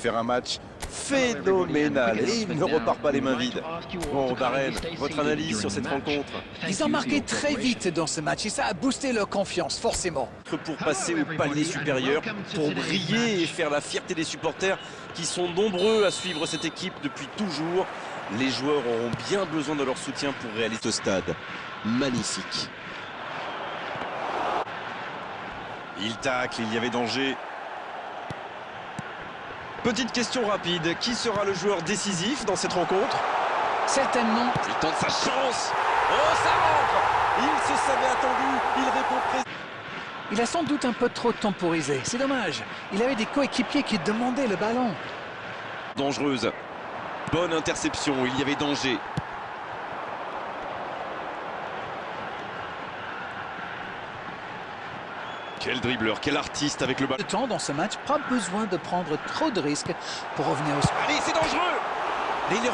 faire un match phénoménal et il ne repart pas les mains vides. Bon, Darren, votre analyse sur cette rencontre? Ils ont marqué très vite dans ce match et ça a boosté leur confiance, forcément. Pour passer au palier supérieur, pour briller et faire la fierté des supporters qui sont nombreux à suivre cette équipe depuis toujours. Les joueurs auront bien besoin de leur soutien pour réaliser ce stade. Magnifique. Il tacle, il y avait danger. Petite question rapide, qui sera le joueur décisif dans cette rencontre? Certainement. Il tente sa chance. Oh, ça rentre. Il se savait attendu, il répond présent. Il a sans doute un peu trop temporisé, c'est dommage. Il avait des coéquipiers qui demandaient le ballon. Dangereuse. Bonne interception, il y avait danger. Quel dribbleur, quel artiste avec le ballon. Le temps dans ce match, pas besoin de prendre trop de risques pour revenir au score. Allez, c'est dangereux. Et il est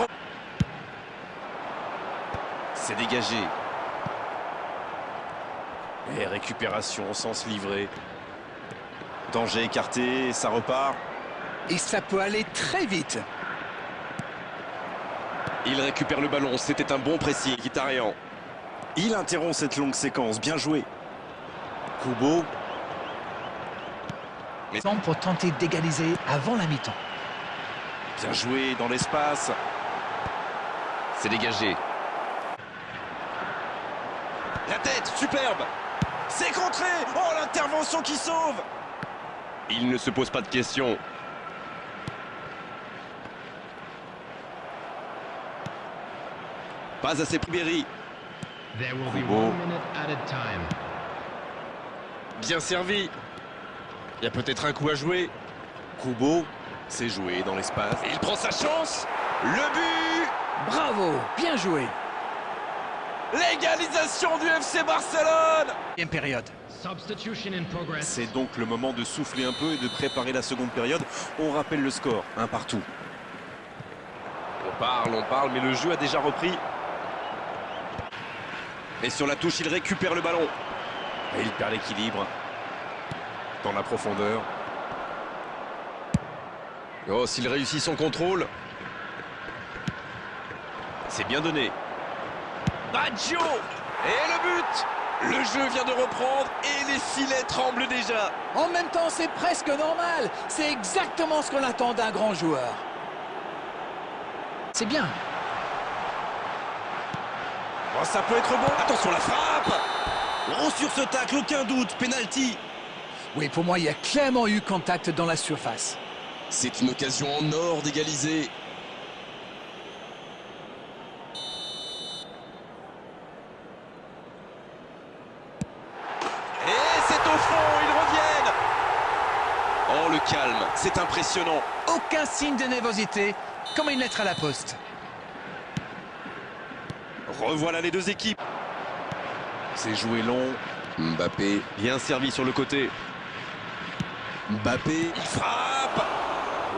c'est dégagé. Et récupération sans se livrer. Danger écarté, ça repart. Et ça peut aller très vite. Il récupère le ballon, c'était un bon pressing. Guitarian. Il interrompt cette longue séquence, bien joué. Kubo. Pour tenter d'égaliser avant la mi-temps. Bien joué dans l'espace. C'est dégagé. La tête, superbe. C'est contré. Oh, l'intervention qui sauve. Il ne se pose pas de questions. Pas assez Ribéry. Kubo. Bien servi. Il y a peut-être un coup à jouer. Kubo, c'est joué dans l'espace. Il prend sa chance. Le but. Bravo, bien joué. L'égalisation du FC Barcelone. Deuxième période. C'est donc le moment de souffler un peu et de préparer la seconde période. On rappelle le score, un partout. On parle, mais le jeu a déjà repris. Et sur la touche, il récupère le ballon. Et il perd l'équilibre. Dans la profondeur. Oh, s'il réussit son contrôle. C'est bien donné. Baggio. Et le but. Le jeu vient de reprendre et les filets tremblent déjà. En même temps, c'est presque normal. C'est exactement ce qu'on attend d'un grand joueur. C'est bien. Oh, ça peut être bon. Attention, la frappe. Oh, sur ce tacle, aucun doute. Penalty. Oui, pour moi, il y a clairement eu contact dans la surface. C'est une occasion en or d'égaliser. Et c'est au fond, ils reviennent. Oh, le calme, c'est impressionnant. Aucun signe de nervosité, comme une lettre à la poste. Revoilà les deux équipes. C'est joué long. Mbappé, bien servi sur le côté. Mbappé, il frappe.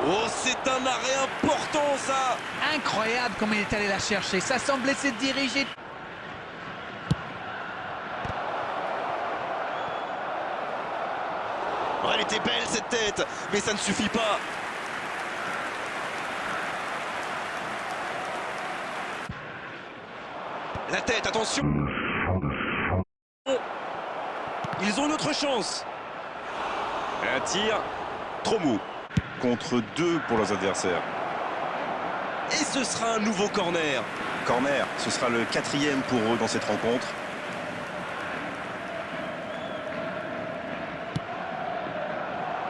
Oh, c'est un arrêt important, ça. Incroyable comme il est allé la chercher. Ça semblait se diriger. Oh, elle était belle, cette tête. Mais ça ne suffit pas. La tête, attention. Ils ont une autre chance. Un tir trop mou. Contre 2 pour leurs adversaires. Et ce sera un nouveau corner. Corner, ce sera le 4e pour eux dans cette rencontre.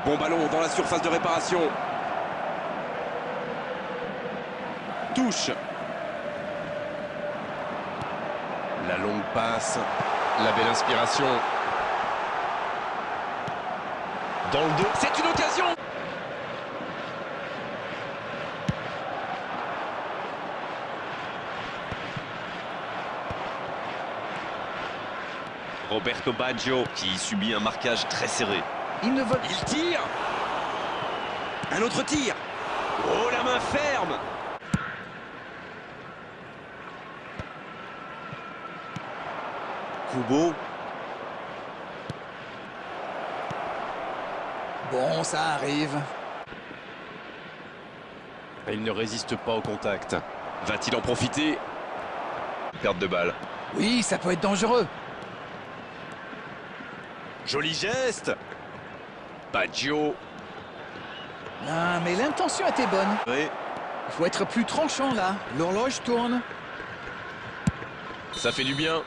Bon ballon dans la surface de réparation. Touche. La longue passe. La belle inspiration. Dans le dos. C'est une occasion. Roberto Baggio qui subit un marquage très serré. Il ne veut... Il tire. Un autre tir. Oh, la main ferme. Kubo. Bon, ça arrive. Il ne résiste pas au contact. Va-t-il en profiter? Perte de balle. Oui, ça peut être dangereux. Joli geste. Baggio. Ah, mais l'intention était bonne. Ouais. Il faut être plus tranchant là. L'horloge tourne. Ça fait du bien.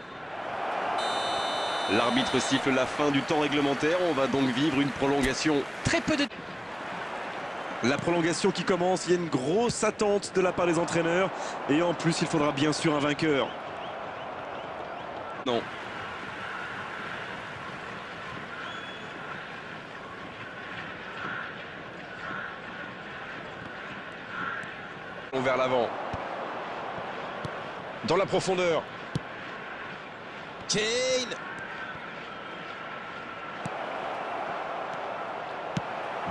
L'arbitre siffle la fin du temps réglementaire. On va donc vivre une prolongation. Très peu de... La prolongation qui commence. Il y a une grosse attente de la part des entraîneurs. Et en plus, il faudra bien sûr un vainqueur. Non. Vers l'avant. Dans la profondeur. Kane.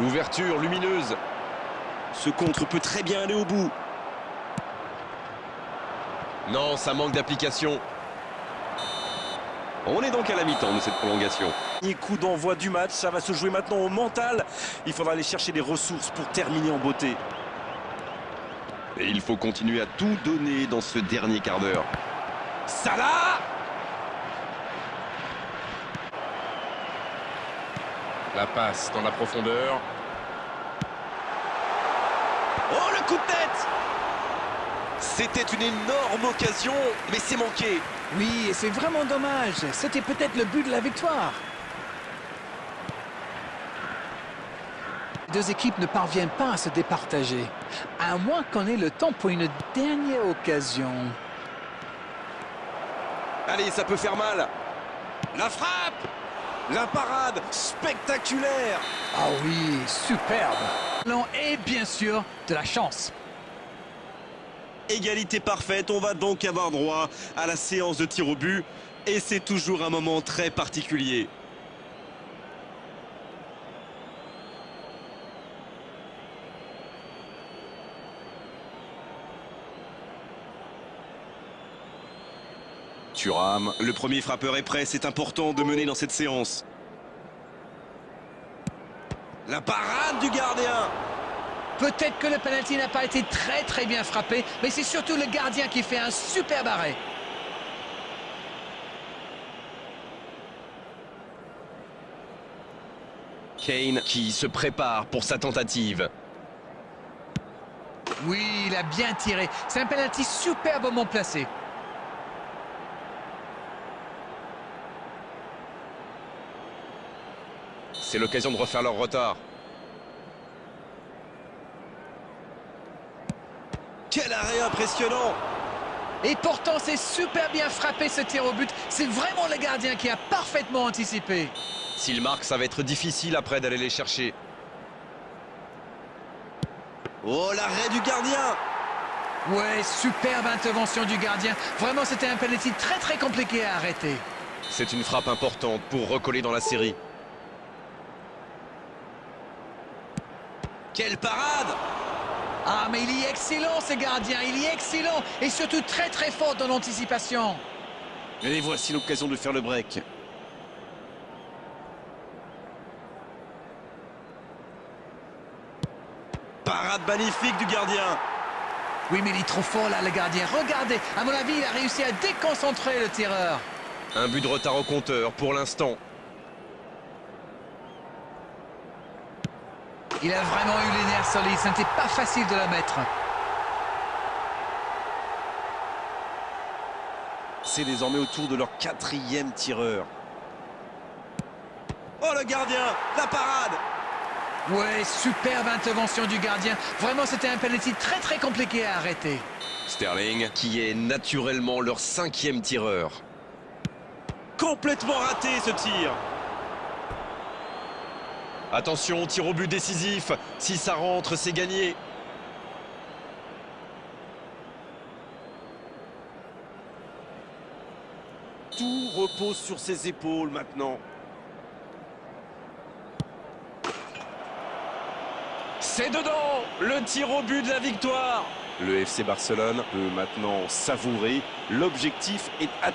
L'ouverture lumineuse. Ce contre peut très bien aller au bout. Non, ça manque d'application. On est donc à la mi-temps de cette prolongation. Premier coup d'envoi du match, ça va se jouer maintenant au mental. Il faudra aller chercher des ressources pour terminer en beauté. Et il faut continuer à tout donner dans ce dernier quart d'heure. Salah! La passe dans la profondeur. Oh, le coup de tête! C'était une énorme occasion, mais c'est manqué. Oui, et c'est vraiment dommage. C'était peut-être le but de la victoire. Les deux équipes ne parviennent pas à se départager, à moins qu'on ait le temps pour une dernière occasion. Allez, ça peut faire mal. La frappe! La parade spectaculaire! Ah oui, superbe. Et bien sûr, de la chance. Égalité parfaite, on va donc avoir droit à la séance de tir au but. Et c'est toujours un moment très particulier. Thuram, le premier frappeur est prêt, c'est important de mener dans cette séance. La parade du gardien! Peut-être que le penalty n'a pas été très bien frappé, mais c'est surtout le gardien qui fait un superbe arrêt. Kane qui se prépare pour sa tentative. Oui, il a bien tiré. C'est un penalty superbement placé. C'est l'occasion de refaire leur retard. Quel arrêt impressionnant! Et pourtant, c'est super bien frappé ce tir au but. C'est vraiment le gardien qui a parfaitement anticipé. S'il marque, ça va être difficile après d'aller les chercher. Oh, l'arrêt du gardien! Ouais, superbe intervention du gardien. Vraiment, c'était un penalty très compliqué à arrêter. C'est une frappe importante pour recoller dans la série. Quelle parade! Ah, mais il est excellent, ce gardien. Il est excellent. Et surtout très fort dans l'anticipation. Et voici l'occasion de faire le break. Parade magnifique du gardien. Oui, mais il est trop fort là, le gardien. Regardez, à mon avis, il a réussi à déconcentrer le tireur. Un but de retard au compteur pour l'instant. Il a vraiment eu les nerfs solides. Ce n'était pas facile de la mettre. C'est désormais au tour de leur quatrième tireur. Oh, le gardien! La parade! Ouais, superbe intervention du gardien. Vraiment, c'était un penalty très compliqué à arrêter. Sterling, qui est naturellement leur cinquième tireur. Complètement raté ce tir! Attention, tir au but décisif. Si ça rentre, c'est gagné. Tout repose sur ses épaules maintenant. C'est dedans! Le tir au but de la victoire! Le FC Barcelone peut maintenant savourer. L'objectif est atteint.